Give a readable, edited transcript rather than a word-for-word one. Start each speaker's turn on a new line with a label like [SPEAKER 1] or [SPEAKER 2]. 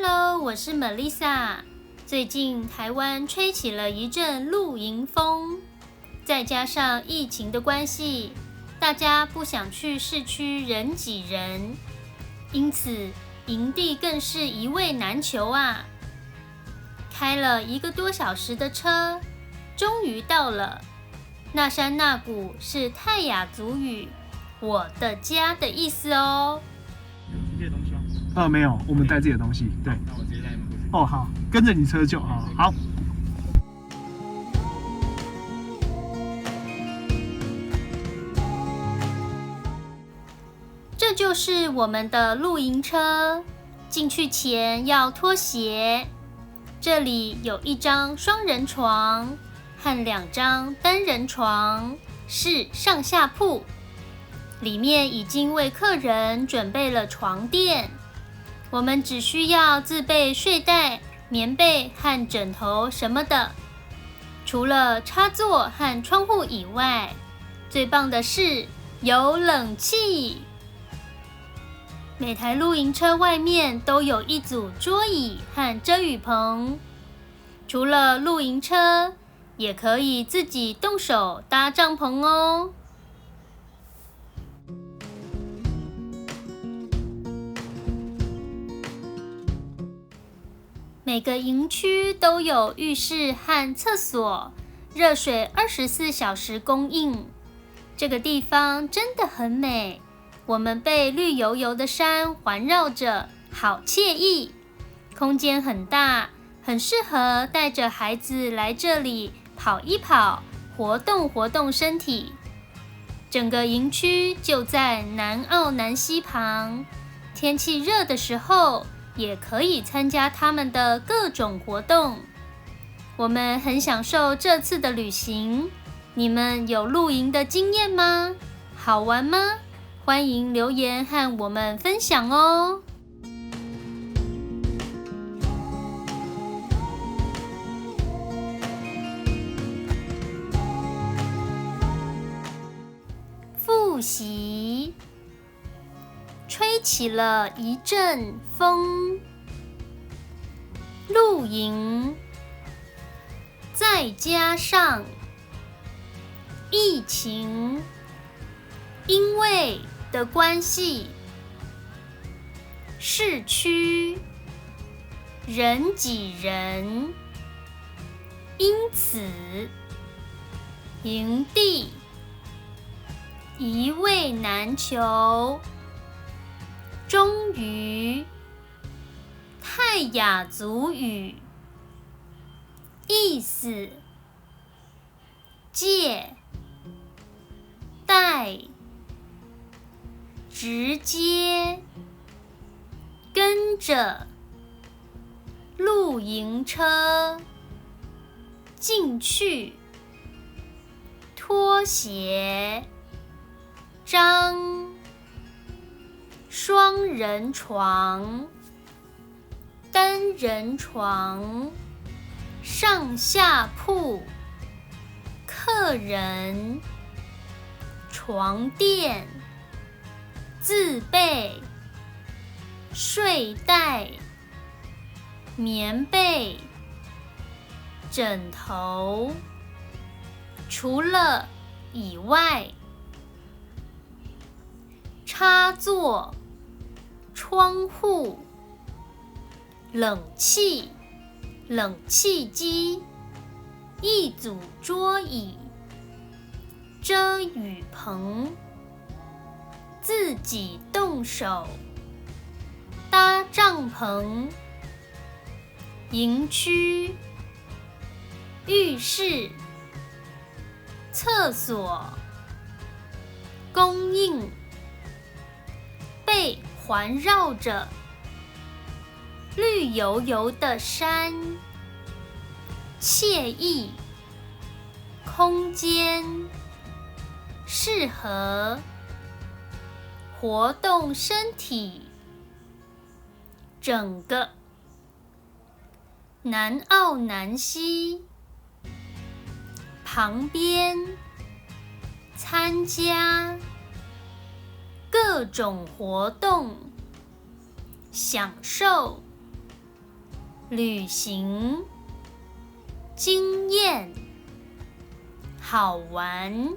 [SPEAKER 1] Hello， 我是 Melissa。最近台湾吹起了一阵露营风，再加上疫情的关系，大家不想去市区人挤人，因此营地更是一位难求啊。开了1个多小时的车，终于到了。那山那谷是泰雅族语“我的家”的意思哦。
[SPEAKER 2] 有自己的东西吗？
[SPEAKER 3] 没有，我们带自己的东西。对，
[SPEAKER 2] 那我直接带你们过去。
[SPEAKER 3] 哦，好，跟着你车就好。好。
[SPEAKER 1] 这就是我们的露营车，进去前要脱鞋。这里有1张双人床和2张单人床，是上下铺。里面已经为客人准备了床垫，我们只需要自备睡袋、棉被和枕头什么的。除了插座和窗户以外，最棒的是有冷气。每台露营车外面都有一组桌椅和遮雨棚。除了露营车，也可以自己动手搭帐篷哦。每个营区都有浴室和厕所，热水24小时供应。这个地方真的很美，我们被绿油油的山环绕着，好惬意。空间很大，很适合带着孩子来这里跑一跑，活动活动身体。整个营区就在南澳南溪旁，天气热的时候，也可以参加他们的各种活动。我们很享受这次的旅行，你们有露营的经验吗？好玩吗？欢迎留言和我们分享哦。复习，吹起了一阵风，露营，再加上疫情，因为的关系，市区人挤人，因此营地一位难求。终于，泰雅族语意思借带直接跟着露营车进去，脱鞋张双人床、单人床、上下铺、客人、床垫、自备、睡袋、棉被、枕头，除了以外，插座、窗户、冷气、冷气机、一组桌椅、遮雨棚，自己动手搭帐篷，营区、浴室、厕所供应，被环绕着绿油油的山，惬意，空间适合活动身体。整个南澳南溪旁边参加各种活动，享受旅行，经验，好玩。